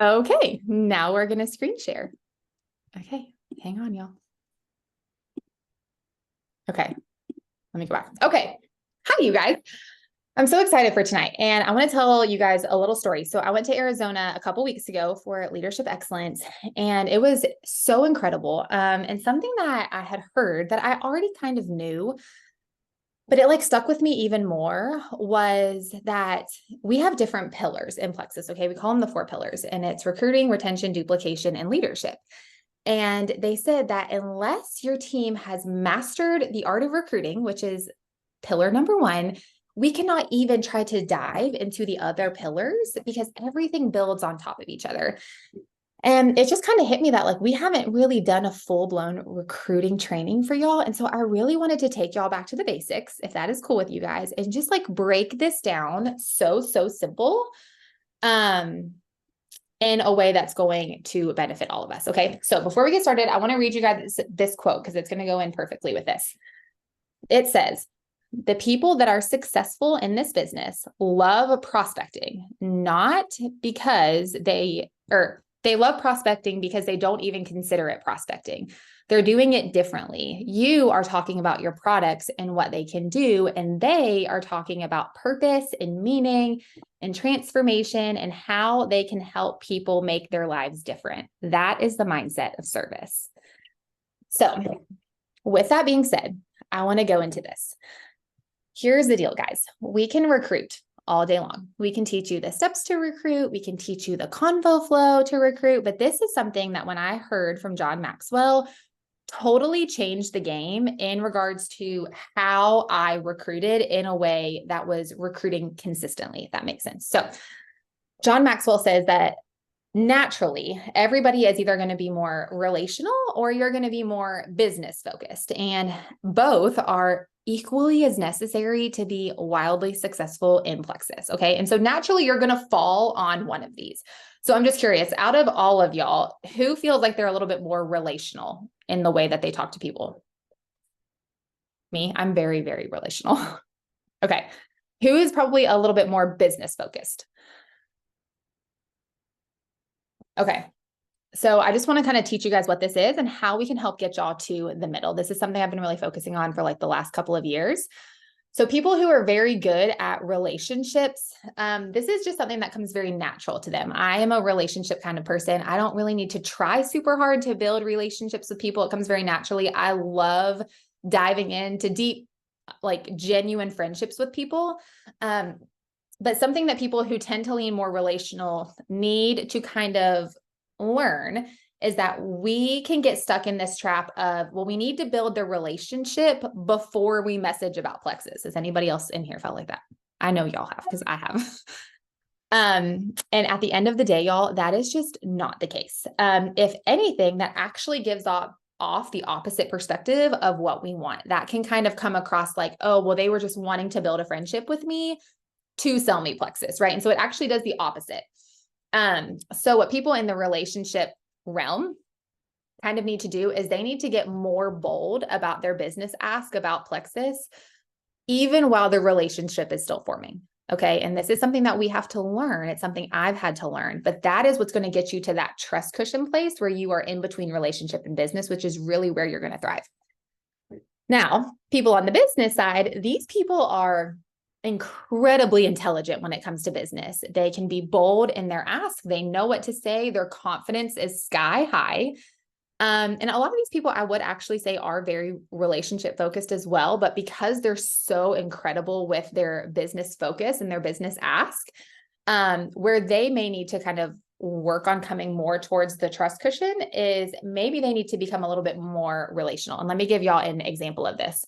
Okay, now we're going to screen share. Okay, hang on, y'all. Okay, let me go back. Okay, hi, you guys. I'm so excited for tonight, and I want to tell you guys a little story. So I went to Arizona a couple weeks ago for Leadership Excellence, and it was so incredible. And something that I had heard that I already kind of knew, but it like stuck with me even more was that we have different pillars in Plexus. Okay, we call them the 4 pillars, and it's recruiting, retention, duplication, and leadership. And they said that unless your team has mastered the art of recruiting, which is pillar number 1, we cannot even try to dive into the other pillars because everything builds on top of each other. And it just kind of hit me that like we haven't really done a full-blown recruiting training for y'all. And so I really wanted to take y'all back to the basics, if that is cool with you guys, and just like break this down so simple in a way that's going to benefit all of us. Okay. So before we get started, I want to read you guys this quote because it's going to go in perfectly with this. It says, "The people that are successful in this business love prospecting, not because they love prospecting because they don't even consider it prospecting. They're doing it differently. You are talking about your products and what they can do, and they are talking about purpose and meaning and transformation and how they can help people make their lives different. That is the mindset of service." So, with that being said, I want to go into this. Here's the deal, guys. We can recruit all day long. We can teach you the steps to recruit. We can teach you the convo flow to recruit. But this is something that when I heard from John Maxwell, totally changed the game in regards to how I recruited in a way that was recruiting consistently, if that makes sense. So John Maxwell says that naturally, everybody is either going to be more relational or you're going to be more business focused. And both are equally as necessary to be wildly successful in Plexus. Okay. And so naturally, you're going to fall on one of these. So I'm just curious, out of all of y'all, who feels like they're a little bit more relational in the way that they talk to people? Me, I'm very, very relational. Okay. Who is probably a little bit more business focused? Okay. So I just want to kind of teach you guys what this is and how we can help get y'all to the middle. This is something I've been really focusing on for like the last couple of years. So people who are very good at relationships, this is just something that comes very natural to them. I am a relationship kind of person. I don't really need to try super hard to build relationships with people. It comes very naturally. I love diving into deep, like genuine friendships with people. But something that people who tend to lean more relational need to kind of learn is that we can get stuck in this trap of, well, we need to build the relationship before we message about Plexus. Has anybody else in here felt like that? I know y'all have, because I have. And at the end of the day, y'all, that is just not the case. If anything, that actually gives off the opposite perspective of what we want. That can kind of come across like, oh, well, they were just wanting to build a friendship with me to sell me Plexus, right? And so it actually does the opposite. So what people in the relationship realm kind of need to do is they need to get more bold about their business ask about Plexus, even while the relationship is still forming. Okay. And this is something that we have to learn. It's something I've had to learn, but that is what's going to get you to that trust cushion place where you are in between relationship and business, which is really where you're going to thrive. Now, people on the business side, these people are incredibly intelligent when it comes to business. They can be bold in their ask. They know what to say. Their confidence is sky high. And a lot of these people I would actually say are very relationship focused as well, but because they're so incredible with their business focus and their business ask, where they may need to kind of work on coming more towards the trust cushion is maybe they need to become a little bit more relational. And let me give y'all an example of this.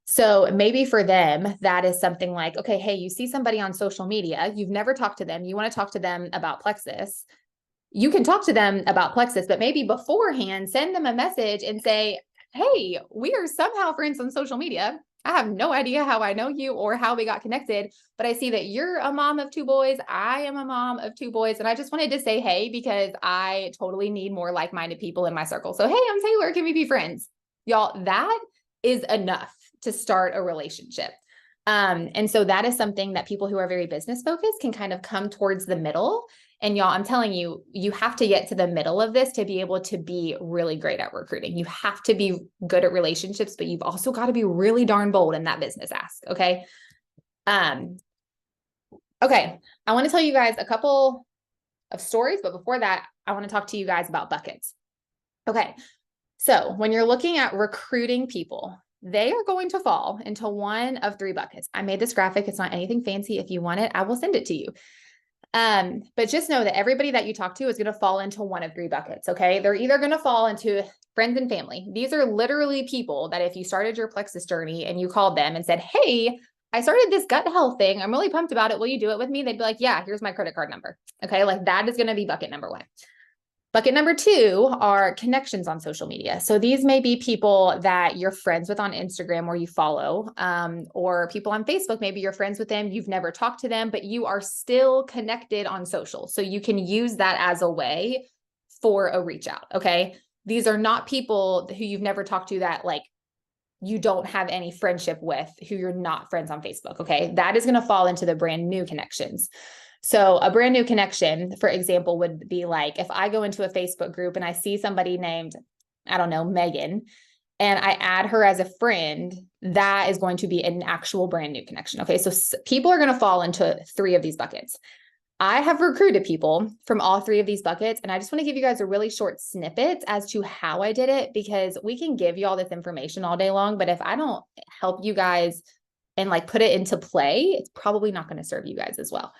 So maybe for them, that is something like, okay, hey, you see somebody on social media, you've never talked to them, you want to talk to them about Plexus. You can talk to them about Plexus, but maybe beforehand, send them a message and say, hey, we are somehow friends on social media. I have no idea how I know you or how we got connected, but I see that you're a mom of 2 boys. I am a mom of 2 boys. And I just wanted to say, hey, because I totally need more like-minded people in my circle. So, hey, I'm Taylor. Can we be friends? Y'all, that is enough to start a relationship. And so that is something that people who are very business focused can kind of come towards the middle. And y'all, I'm telling you, you have to get to the middle of this to be able to be really great at recruiting. You have to be good at relationships, but you've also got to be really darn bold in that business ask. Okay. Okay. I want to tell you guys a couple of stories, but before that, I want to talk to you guys about buckets. Okay. So when you're looking at recruiting people, they are going to fall into one of three buckets. I made this graphic. It's not anything fancy. If you want it, I will send it to you. But just know that everybody that you talk to is going to fall into one of three buckets. Okay. They're either going to fall into friends and family. These are literally people that if you started your Plexus journey and you called them and said, hey, I started this gut health thing, I'm really pumped about it. Will you do it with me? They'd be like, yeah, here's my credit card number. Okay. Like that is going to be bucket number one. Bucket number two are connections on social media. So these may be people that you're friends with on Instagram or you follow, or people on Facebook, maybe you're friends with them, you've never talked to them, but you are still connected on social. So you can use that as a way for a reach out. Okay. These are not people who you've never talked to that like you don't have any friendship with, who you're not friends on Facebook. Okay. That is going to fall into the brand new connections. So a brand new connection, for example, would be like, if I go into a Facebook group and I see somebody named, I don't know, Megan, and I add her as a friend, that is going to be an actual brand new connection. Okay. So people are going to fall into three of these buckets. I have recruited people from all three of these buckets. And I just want to give you guys a really short snippet as to how I did it, because we can give you all this information all day long, but if I don't help you guys and like put it into play, it's probably not going to serve you guys as well.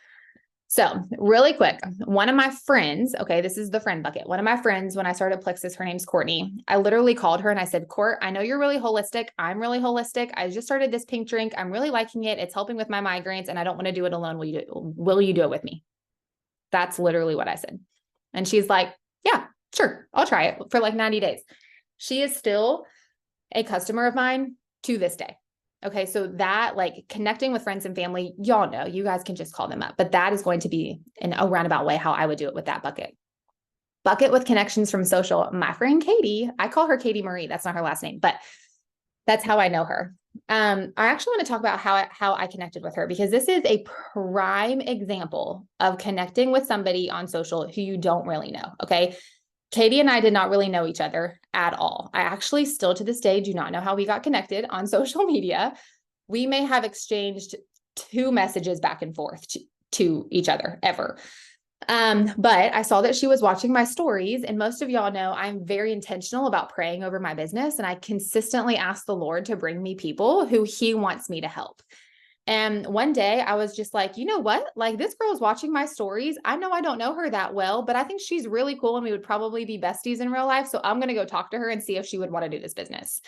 So really quick, one of my friends, okay, this is the friend bucket. One of my friends, when I started Plexus, her name's Courtney. I literally called her and I said, Court, I know you're really holistic. I'm really holistic. I just started this pink drink. I'm really liking it. It's helping with my migraines and I don't want to do it alone. Will you do it with me? That's literally what I said. And she's like, yeah, sure. I'll try it for like 90 days. She is still a customer of mine to this day. Okay. So that like connecting with friends and family, y'all know, you guys can just call them up, but that is going to be in a roundabout way how I would do it with that bucket. Bucket with connections from social. My friend Katie, I call her Katie Marie. That's not her last name, but that's how I know her. I actually want to talk about how I connected with her, because this is a prime example of connecting with somebody on social who you don't really know. Okay. Katie and I did not really know each other at all. I actually still to this day do not know how we got connected on social media. We may have exchanged 2 messages back and forth to each other ever. But I saw that she was watching my stories, and most of y'all know I'm very intentional about praying over my business, and I consistently ask the Lord to bring me people who he wants me to help. And one day I was just like, you know what? Like this girl is watching my stories. I know I don't know her that well, but I think she's really cool and we would probably be besties in real life. So I'm going to go talk to her and see if she would want to do this business.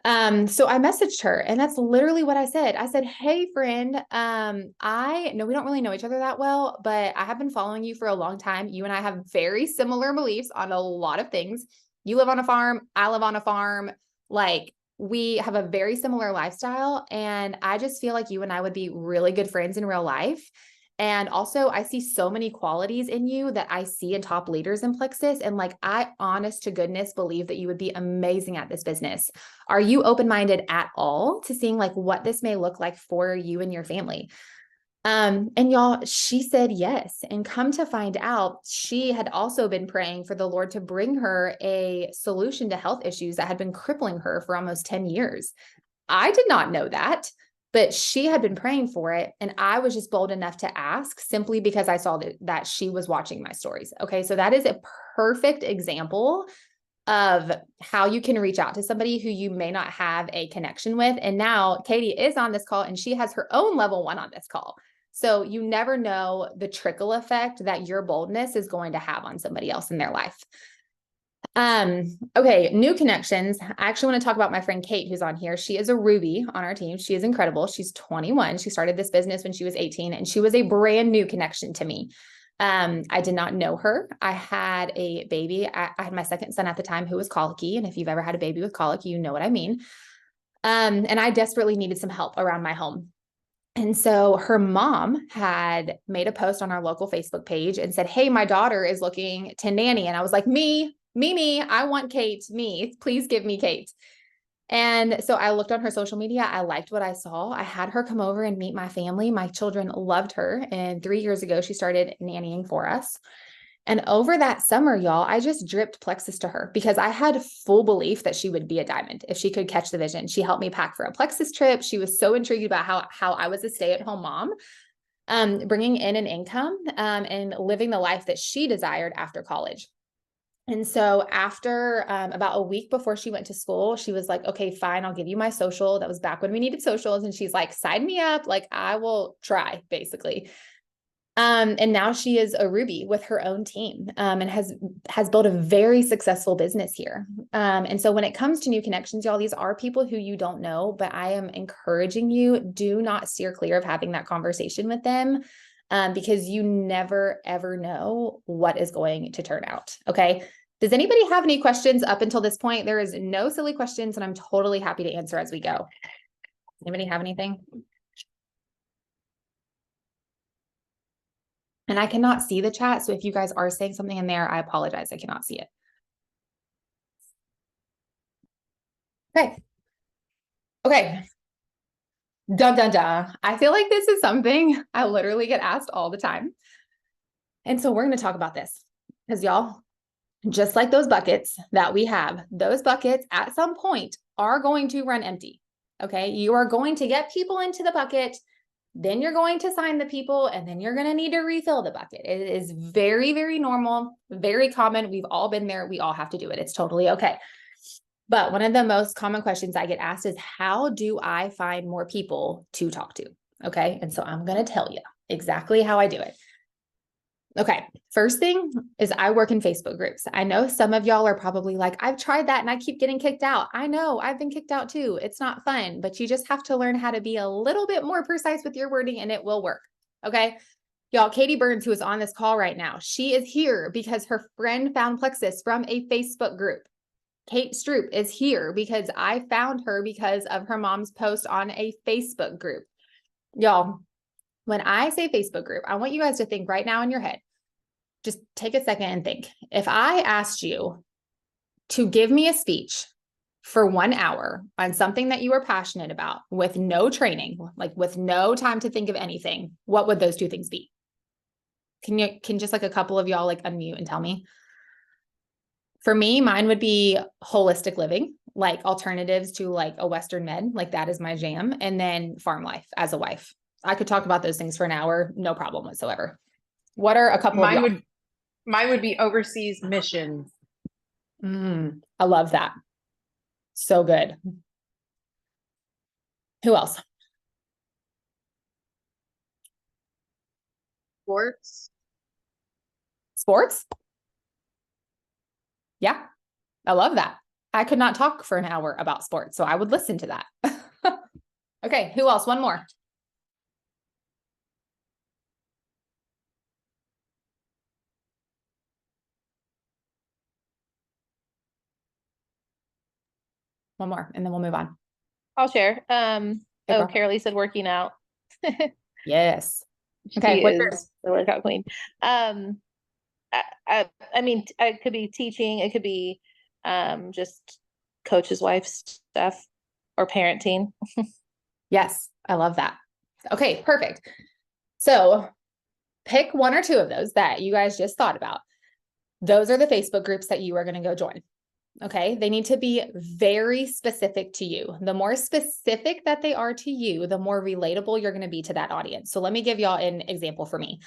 So I messaged her and that's literally what I said. I said, hey friend, I know we don't really know each other that well, but I have been following you for a long time. You and I have very similar beliefs on a lot of things. You live on a farm. I live on a farm. Like we have a very similar lifestyle. And I just feel like you and I would be really good friends in real life. And also I see so many qualities in you that I see in top leaders in Plexus. And like, I honest to goodness believe that you would be amazing at this business. Are you open-minded at all to seeing like what this may look like for you and your family? And y'all, she said yes. And come to find out, she had also been praying for the Lord to bring her a solution to health issues that had been crippling her for almost 10 years. I did not know that, but she had been praying for it. And I was just bold enough to ask simply because I saw that she was watching my stories. Okay. So that is a perfect example of how you can reach out to somebody who you may not have a connection with. And now Katie is on this call and she has her own level 1 on this call. So you never know the trickle effect that your boldness is going to have on somebody else in their life. Okay. New connections. I actually want to talk about my friend Kate, who's on here. She is a Ruby on our team. She is incredible. She's 21. She started this business when she was 18 and she was a brand new connection to me. I did not know her. I had a baby. I had my second son at the time who was colicky. And if you've ever had a baby with colic, you know what I mean. And I desperately needed some help around my home. And so her mom had made a post on our local Facebook page and said, hey, my daughter is looking to nanny. And I was like, me, I want Kate, me, please give me Kate. And so I looked on her social media. I liked what I saw. I had her come over and meet my family. My children loved her. And 3 years ago, she started nannying for us. And over that summer, y'all, I just dripped Plexus to her because I had full belief that she would be a diamond if she could catch the vision. She helped me pack for a Plexus trip. She was so intrigued about how I was a stay-at-home mom, bringing in an income, and living the life that she desired after college. And so after about a week before she went to school, she was like, okay, fine, I'll give you my social. That was back when we needed socials. And she's like, sign me up. Like, I will try, basically. And now she is a Ruby with her own team, and has built a very successful business here. And so when it comes to new connections, y'all, these are people who you don't know, but I am encouraging you, do not steer clear of having that conversation with them, because you never, ever know what is going to turn out. Okay. Does anybody have any questions up until this point? There is no silly questions, and I'm totally happy to answer as we go. Anybody have anything? And I cannot see the chat. So if you guys are saying something in there, I apologize. I cannot see it. Okay. Okay. Dun, dun, dun. I feel like this is something I literally get asked all the time. And so we're going to talk about this because y'all, just like those buckets that we have, those buckets at some point are going to run empty. Okay. You are going to get people into the bucket. Then you're going to sign the people, and then you're going to need to refill the bucket. It is very, very normal, very common. We've all been there. We all have to do it. It's totally okay. But one of the most common questions I get asked is, how do I find more people to talk to? Okay. And so I'm going to tell you exactly how I do it. Okay. First thing is I work in Facebook groups. I know some of y'all are probably like, I've tried that and I keep getting kicked out. I know I've been kicked out too. It's not fun, but you just have to learn how to be a little bit more precise with your wording and it will work. Okay. Y'all, Katie Burns, who is on this call right now, she is here because her friend found Plexus from a Facebook group. Kate Stroop is here because I found her because of her mom's post on a Facebook group. Y'all, when I say Facebook group, I want you guys to think right now in your head. Just take a second and think. If I asked you to give me a speech for 1 hour on something that you are passionate about with no training, like with no time to think of anything, what would those two things be? Can just like a couple of y'all like unmute and tell me? For me, mine would be holistic living, like alternatives to like a Western med, like that is my jam. And then farm life as a wife. I could talk about those things for an hour, no problem whatsoever. What are a couple of y'all? Mine would be overseas missions. I love that. So good. Who else? Sports? Yeah, I love that. I could not talk for an hour about sports, so I would listen to that. Okay, who else? One more. One more, and then we'll move on. I'll share. Carolee said working out. Yes. Okay. She is the workout queen. I mean, it could be teaching. It could be just coach's wife stuff or parenting. Yes, I love that. Okay, perfect. So pick one or two of those that you guys just thought about. Those are the Facebook groups that you are going to go join. Okay. They need to be very specific to you. The more specific that they are to you, the more relatable you're going to be to that audience. So let me give y'all an example for me.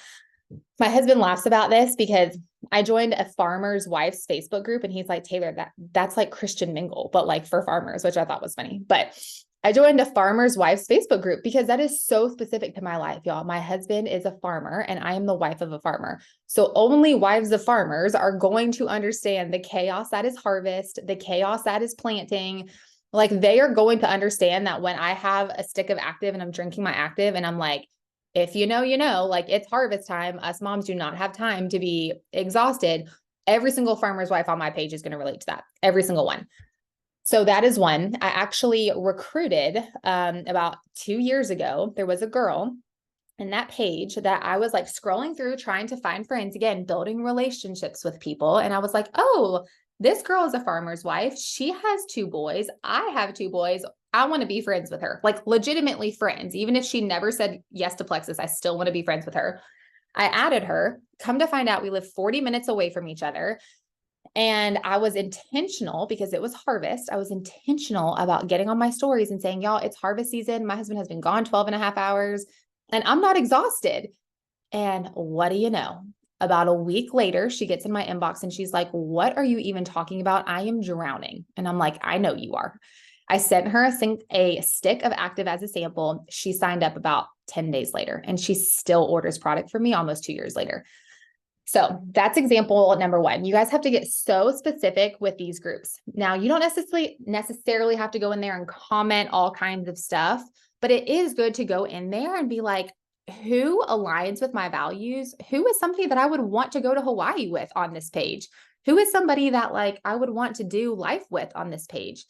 My husband laughs about this because I joined a farmer's wife's Facebook group and he's like, Taylor, that's like Christian Mingle, but like for farmers, which I thought was funny. But I joined a farmer's wife's Facebook group because that is so specific to my life, y'all. My husband is a farmer and I am the wife of a farmer. So only wives of farmers are going to understand the chaos that is harvest, the chaos that is planting. Like they are going to understand that when I have a stick of active and I'm drinking my active and I'm like, if you know, like it's harvest time. Us moms do not have time to be exhausted. Every single farmer's wife on my page is going to relate to that. Every single one. So that is one. I actually recruited about 2 years ago. There was a girl in that page that I was like scrolling through, trying to find friends, again, building relationships with people. And I was like, oh, This girl is a farmer's wife. She has 2 boys. I have 2 boys. I want to be friends with her, like legitimately friends. Even if she never said yes to Plexus, I still want to be friends with her. I added her. Come to find out, we live 40 minutes away from each other. And I was intentional because it was harvest. I was intentional about getting on my stories and saying, y'all, it's harvest season. My husband has been gone 12 and a half hours and I'm not exhausted. And what do you know? About a week later, she gets in my inbox and she's like, what are you even talking about? I am drowning. And I'm like, I know you are. I sent her a stick of Active as a sample. She signed up about 10 days later and she still orders product from me almost 2 years later. So that's example number 1. You guys have to get so specific with these groups. Now, you don't necessarily have to go in there and comment all kinds of stuff, but it is good to go in there and be like, who aligns with my values? Who is somebody that I would want to go to Hawaii with on this page? Who is somebody that like I would want to do life with on this page?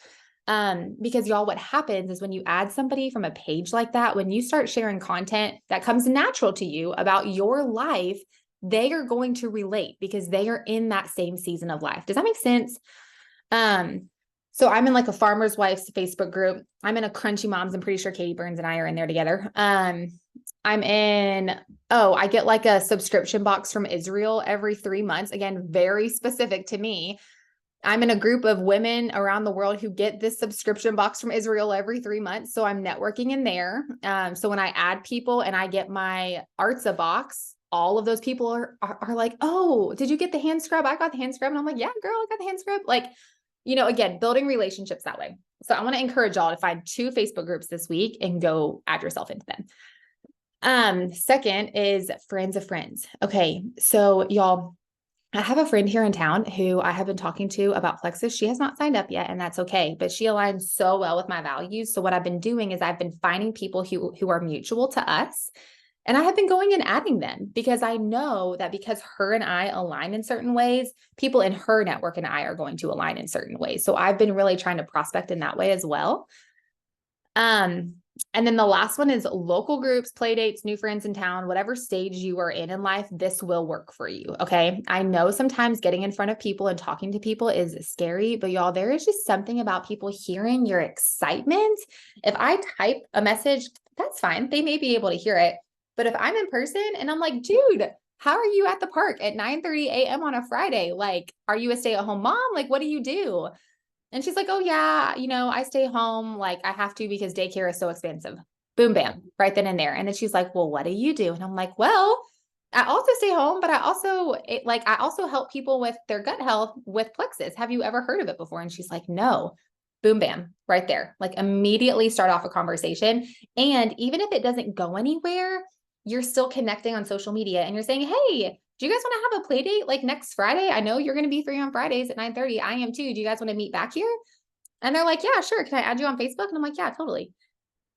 Because y'all, what happens is when you add somebody from a page like that, when you start sharing content that comes natural to you about your life, they are going to relate because they are in that same season of life. Does that make sense? So I'm in like a farmer's wife's Facebook group. I'm in a Crunchy Moms. I'm pretty sure Katie Burns and I are in there together. I'm in, I get like a subscription box from Israel every 3 months. Again, very specific to me. I'm in a group of women around the world who get this subscription box from Israel every 3 months. So I'm networking in there. So when I add people and I get my Artza box, all of those people are like, oh, did you get the hand scrub? I got the hand scrub. And I'm like, yeah, girl, I got the hand scrub. Like, again, building relationships that way. So I want to encourage y'all to find 2 Facebook groups this week and go add yourself into them. Second is friends of friends. Okay. So y'all, I have a friend here in town who I have been talking to about Plexus. She has not signed up yet, and that's okay, but she aligns so well with my values. So what I've been doing is I've been finding people who are mutual to us. And I have been going and adding them because I know that because her and I align in certain ways, people in her network and I are going to align in certain ways. So I've been really trying to prospect in that way as well. And then the last one is local groups, play dates, new friends in town, whatever stage you are in life, this will work for you. Okay. I know sometimes getting in front of people and talking to people is scary, but y'all, there is just something about people hearing your excitement. If I type a message, that's fine. They may be able to hear it. But if I'm in person and I'm like, dude, how are you at the park at 9:30 a.m. on a Friday? Like, are you a stay-at-home mom? Like, what do you do? And she's like, oh yeah, I stay home. Like I have to because daycare is so expensive. Boom, bam, right then and there. And then she's like, well, what do you do? And I'm like, well, I also stay home, but I also help people with their gut health with Plexus. Have you ever heard of it before? And she's like, no. Boom, bam, right there. Like immediately start off a conversation. And even if it doesn't go anywhere, you're still connecting on social media and you're saying, hey, do you guys want to have a play date like next Friday? I know you're going to be free on Fridays at 9:30. I am too. Do you guys want to meet back here? And they're like, yeah, sure. Can I add you on Facebook? And I'm like, yeah, totally.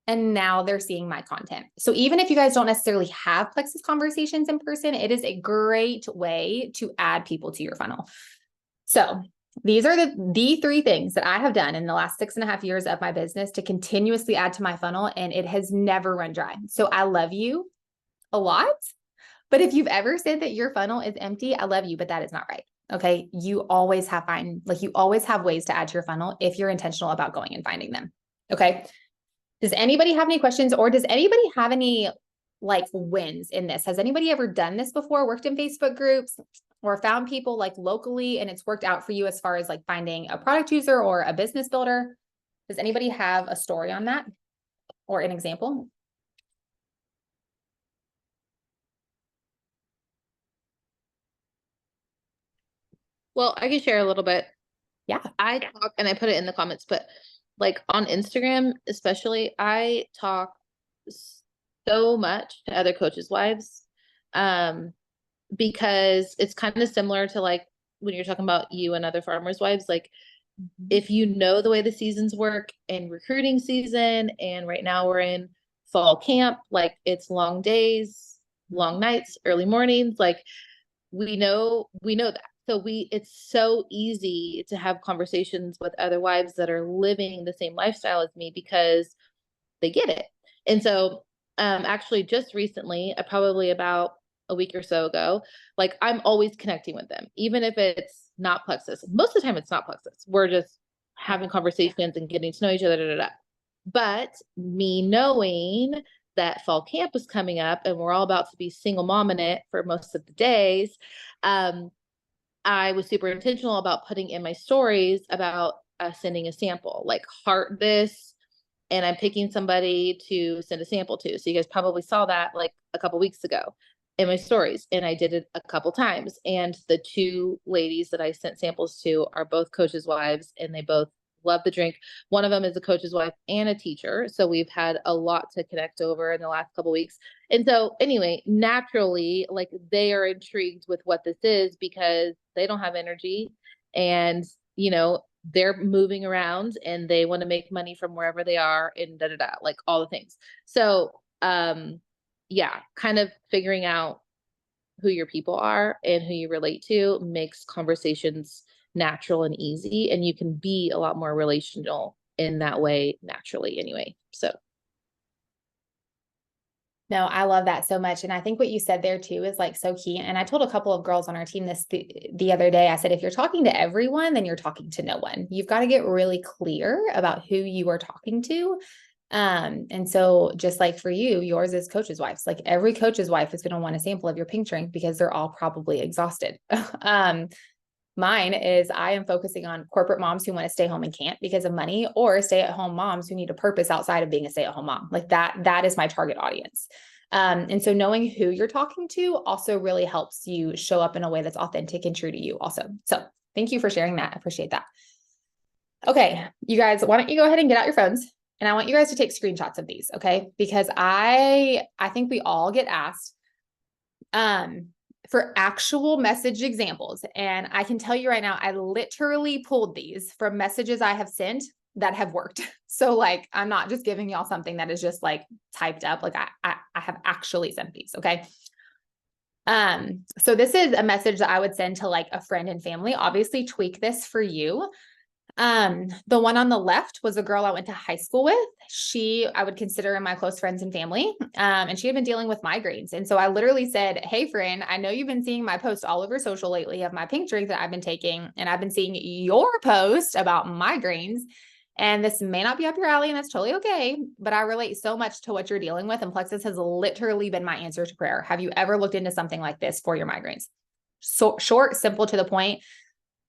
And now they're seeing my content. So even if you guys don't necessarily have Plexus conversations in person, it is a great way to add people to your funnel. So these are the 3 things that I have done in the last 6.5 years of my business to continuously add to my funnel. And it has never run dry. So I love you a lot. But if you've ever said that your funnel is empty, I love you, but that is not right. Okay. You always have ways to add to your funnel if you're intentional about going and finding them. Okay. Does anybody have any questions or does anybody have any like wins in this? Has anybody ever done this before, worked in Facebook groups or found people like locally and it's worked out for you as far as like finding a product user or a business builder? Does anybody have a story on that or an example? Well, I can share a little bit. Yeah. I talk and I put it in the comments, but like on Instagram, especially, I talk so much to other coaches' wives. Because it's kind of similar to like when you're talking about you and other farmers' wives, like if you know the way the seasons work in recruiting season, and right now we're in fall camp, like it's long days, long nights, early mornings, like we know that. So it's so easy to have conversations with other wives that are living the same lifestyle as me because they get it. And so actually just recently, probably about a week or so ago, like I'm always connecting with them, even if it's not Plexus. Most of the time it's not Plexus. We're just having conversations and getting to know each other. But me knowing that fall camp is coming up and we're all about to be single mom in it for most of the days, I was super intentional about putting in my stories about sending a sample, like heart this, and I'm picking somebody to send a sample to. So you guys probably saw that like a couple weeks ago in my stories, and I did it a couple times. And the two ladies that I sent samples to are both coaches' wives, and they both love the drink. One of them is a coach's wife and a teacher. So we've had a lot to connect over in the last couple weeks. And so anyway, naturally, like they are intrigued with what this is because they don't have energy and, you know, they're moving around and they want to make money from wherever they are and like all the things. So, yeah, kind of figuring out who your people are and who you relate to makes conversations natural and easy, and you can be a lot more relational in that way naturally anyway. So no, I love that so much. And I think what you said there too is like so key. And I told a couple of girls on our team this the other day. I said, if you're talking to everyone, then you're talking to no one. You've got to get really clear about who you are talking to. And so just like for you, yours is coach's wives. Like every coach's wife is going to want a sample of your pink drink because they're all probably exhausted. Mine is I am focusing on corporate moms who want to stay home and can't because of money, or stay at home moms who need a purpose outside of being a stay at home mom. Like that is my target audience. And so knowing who you're talking to also really helps you show up in a way that's authentic and true to you also. So thank you for sharing that. I appreciate that. Okay, you guys, why don't you go ahead and get out your phones, and I want you guys to take screenshots of these. Okay. Because I think we all get asked, for actual message examples. And I can tell you right now, I literally pulled these from messages I have sent that have worked. So like, I'm not just giving y'all something that is just like typed up. Like I have actually sent these. Okay. So this is a message that I would send to like a friend and family. Obviously tweak this for you. The one on the left was a girl I went to high school with. I would consider in my close friends and family. And she had been dealing with migraines. And so I literally said, hey friend, I know you've been seeing my post all over social lately of my pink drink that I've been taking. And I've been seeing your post about migraines. And this may not be up your alley, and that's totally okay. But I relate so much to what you're dealing with. And Plexus has literally been my answer to prayer. Have you ever looked into something like this for your migraines? So short, simple, to the point.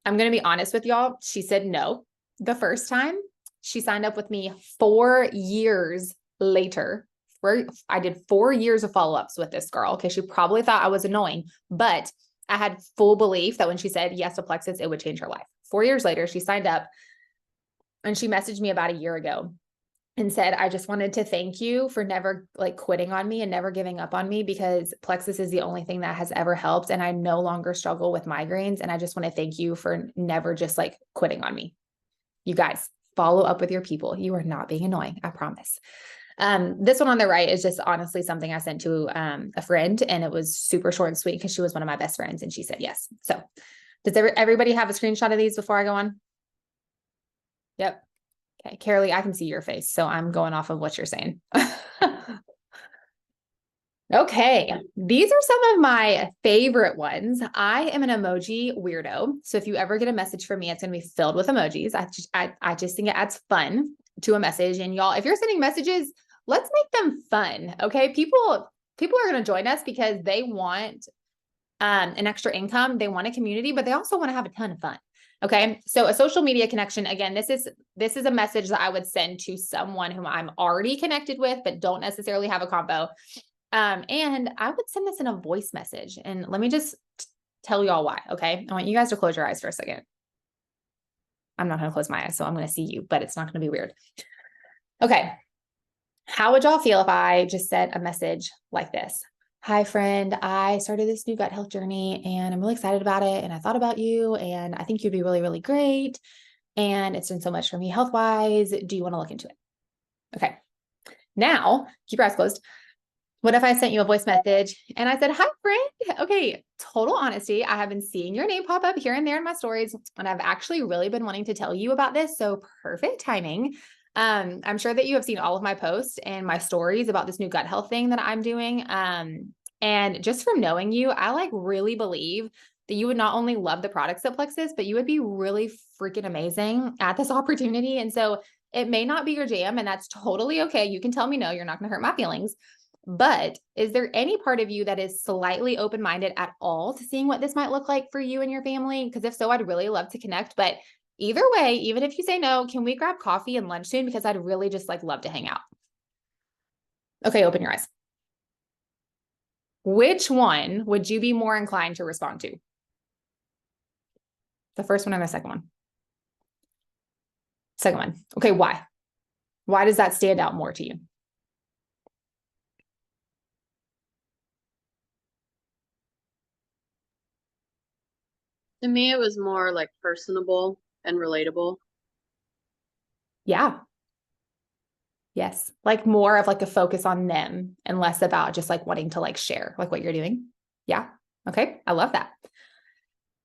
I'm going to be honest with y'all. She said no the first time. She signed up with me 4 years later. I did 4 years of follow-ups with this girl. Okay. She probably thought I was annoying, but I had full belief that when she said yes to Plexus, it would change her life. 4 years later, she signed up, and she messaged me about a year ago and said, I just wanted to thank you for never like quitting on me and never giving up on me, because Plexus is the only thing that has ever helped. And I no longer struggle with migraines. And I just want to thank you for never just like quitting on me. You guys, follow up with your people. You are not being annoying. I promise. This one on the right is just honestly something I sent to a friend, and it was super short and sweet because she was one of my best friends and she said yes. So does everybody have a screenshot of these before I go on? Yep. Okay. Carolee, I can see your face, so I'm going off of what you're saying. Okay. These are some of my favorite ones. I am an emoji weirdo. So if you ever get a message from me, it's going to be filled with emojis. I just think it adds fun to a message. And y'all, if you're sending messages, let's make them fun. Okay. People are going to join us because they want an extra income. They want a community, but they also want to have a ton of fun. Okay. So a social media connection, again, this is a message that I would send to someone whom I'm already connected with, but don't necessarily have a combo. And I would send this in a voice message, and let me just tell y'all why. Okay. I want you guys to close your eyes for a second. I'm not going to close my eyes, so I'm going to see you, but it's not going to be weird. Okay. How would y'all feel if I just sent a message like this? Hi friend, I started this new gut health journey and I'm really excited about it. And I thought about you and I think you'd be really, really great. And it's done so much for me health-wise. Do you want to look into it? Okay. Now keep your eyes closed. What if I sent you a voice message and I said, hi friend. Okay. Total honesty. I have been seeing your name pop up here and there in my stories, and I've actually really been wanting to tell you about this. So perfect timing. I'm sure that you have seen all of my posts and my stories about this new gut health thing that I'm doing. And just from knowing you, I like really believe that you would not only love the products at Plexus, but you would be really freaking amazing at this opportunity. And so it may not be your jam, and that's totally okay. You can tell me no, you're not going to hurt my feelings. But is there any part of you that is slightly open-minded at all to seeing what this might look like for you and your family? Because if so, I'd really love to connect. But either way, even if you say no, can we grab coffee and lunch soon? Because I'd really just like love to hang out. Okay, open your eyes. Which one would you be more inclined to respond to? The first one or the second one? Second one. Okay, why? Why does that stand out more to you? To me, it was more like personable and relatable. Yeah. Yes. Like more of like a focus on them and less about just like wanting to like share like what you're doing. Yeah. Okay. I love that.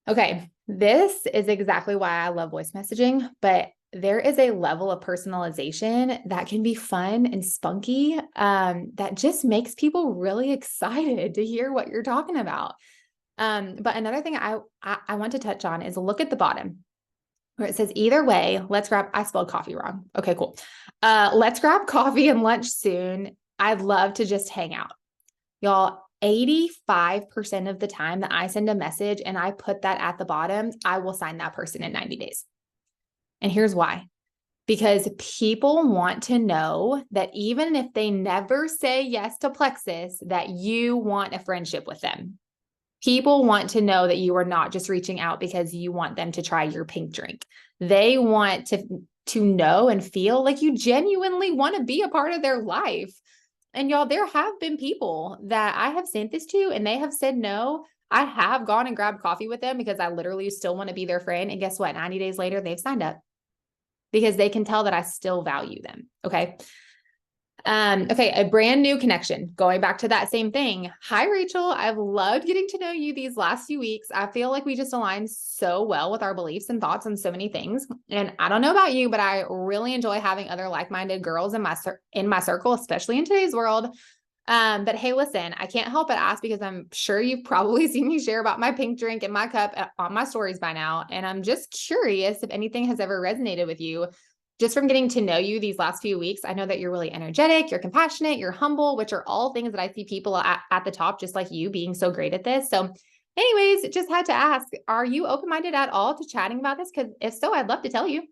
Okay. This is exactly why I love voice messaging, but there is a level of personalization that can be fun and spunky, that just makes people really excited to hear what you're talking about. But another thing I want to touch on is look at the bottom where it says, either way, I spelled coffee wrong. Okay, cool. Let's grab coffee and lunch soon. I'd love to just hang out. Y'all, 85% of the time that I send a message and I put that at the bottom, I will sign that person in 90 days. And here's why. Because people want to know that even if they never say yes to Plexus, that you want a friendship with them. People want to know that you are not just reaching out because you want them to try your pink drink. They want to know and feel like you genuinely want to be a part of their life. And y'all, there have been people that I have sent this to and they have said no. I have gone and grabbed coffee with them because I literally still want to be their friend. And guess what? 90 days later, they've signed up because they can tell that I still value them. Okay. Okay, a brand new connection. Going back to that same thing. Hi, Rachel. I've loved getting to know you these last few weeks. I feel like we just aligned so well with our beliefs and thoughts on so many things. And I don't know about you, but I really enjoy having other like-minded girls in my circle, especially in today's world. But hey, listen, I can't help but ask because I'm sure you've probably seen me share about my pink drink in my cup on my stories by now. And I'm just curious if anything has ever resonated with you. Just from getting to know you these last few weeks, I know that you're really energetic, you're compassionate, you're humble, which are all things that I see people at the top, just like you being so great at this. So anyways, just had to ask, are you open-minded at all to chatting about this? Because if so, I'd love to tell you.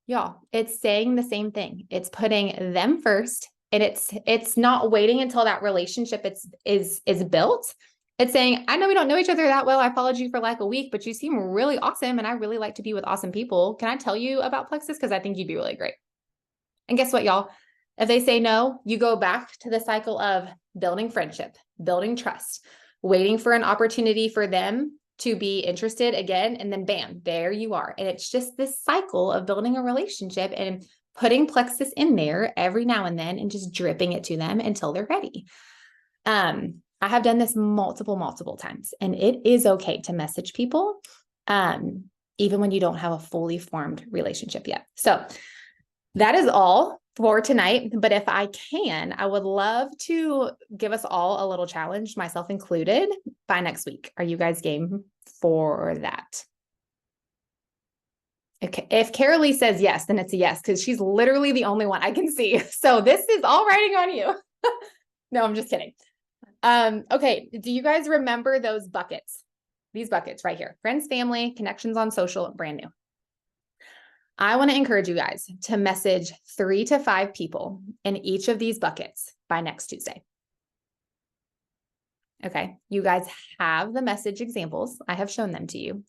Y'all, it's saying the same thing. It's putting them first, and it's not waiting until that relationship is built. It's saying, I know we don't know each other that well. I followed you for like a week, but you seem really awesome. And I really like to be with awesome people. Can I tell you about Plexus? Because I think you'd be really great. And guess what, y'all? If they say no, you go back to the cycle of building friendship, building trust, waiting for an opportunity for them to be interested again. And then bam, there you are. And it's just this cycle of building a relationship and putting Plexus in there every now and then and just dripping it to them until they're ready. I have done this multiple times, and it is okay to message people, even when you don't have a fully formed relationship yet. So that is all for tonight. But if I can, I would love to give us all a little challenge, myself included, by next week. Are you guys game for that? Okay. If Carolee says yes, then it's a yes, because she's literally the only one I can see. So this is all riding on you. No, I'm just kidding. Okay. Do you guys remember those buckets? These buckets right here, friends, family, connections on social, brand new. I want to encourage you guys to message 3 to 5 people in each of these buckets by next Tuesday. Okay. You guys have the message examples. I have shown them to you,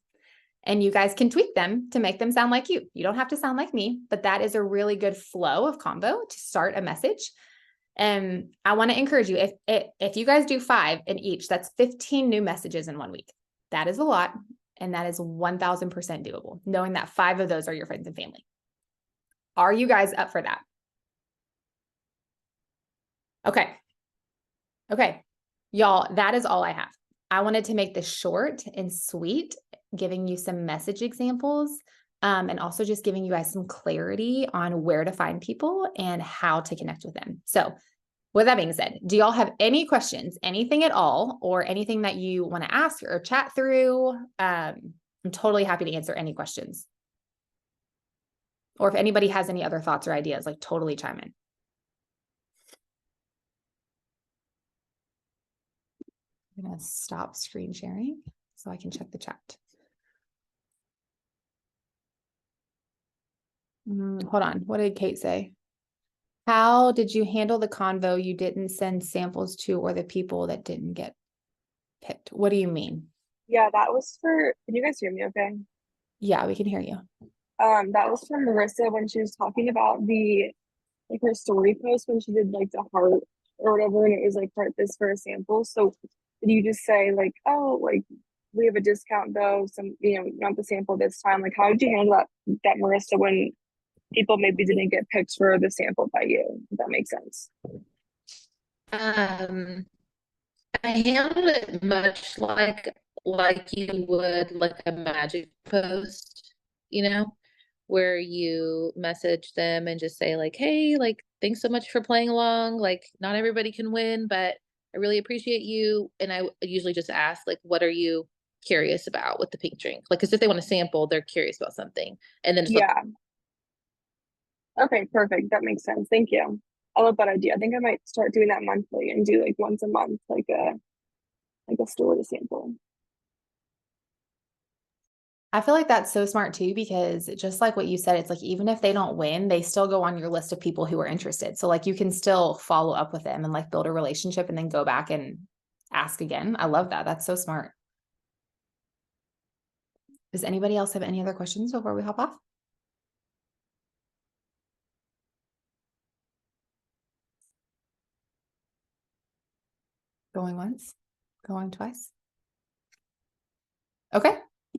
and you guys can tweak them to make them sound like you. You don't have to sound like me, but that is a really good flow of combo to start a message. And I want to encourage you, if you guys do 5 in each, that's 15 new messages in 1 week. That is a lot. And that is 1000% doable, knowing that 5 of those are your friends and family. Are you guys up for that? Okay. Okay. Y'all, that is all I have. I wanted to make this short and sweet, giving you some message examples, and also just giving you guys some clarity on where to find people and how to connect with them. So With that being said, do y'all have any questions, anything at all, or anything that you want to ask or chat through? I'm totally happy to answer any questions. Or if anybody has any other thoughts or ideas, like totally chime in. I'm going to stop screen sharing so I can check the chat. Hold on. What did Kate say? How did you handle the convo you didn't send samples to, or the people that didn't get picked? What do you mean? Yeah, that was for, can you guys hear me okay? Yeah, we can hear you. That was from Marissa when she was talking about the, like her story post when she did like the heart or whatever, and it was like heart this for a sample. So did you just say like, oh, like we have a discount though, some, you know, not the sample this time? Like, how did you handle that Marissa, when people maybe didn't get picked for the sample by you? If that makes sense. I handled it much like you would like a magic post, you know, where you message them and just say like, hey, like, thanks so much for playing along. Like, not everybody can win, but I really appreciate you. And I usually just ask, like, what are you curious about with the pink drink? Like, because if they want to sample, they're curious about something. And then just Yeah. Okay, perfect. That makes sense. Thank you. I love that idea. I think I might start doing that monthly and do like once a month, like a story sample. I feel like that's so smart too, because just like what you said, it's like, even if they don't win, they still go on your list of people who are interested. So like you can still follow up with them and like build a relationship and then go back and ask again. I love that. That's so smart. Does anybody else have any other questions before we hop off? Going once, going twice. Okay.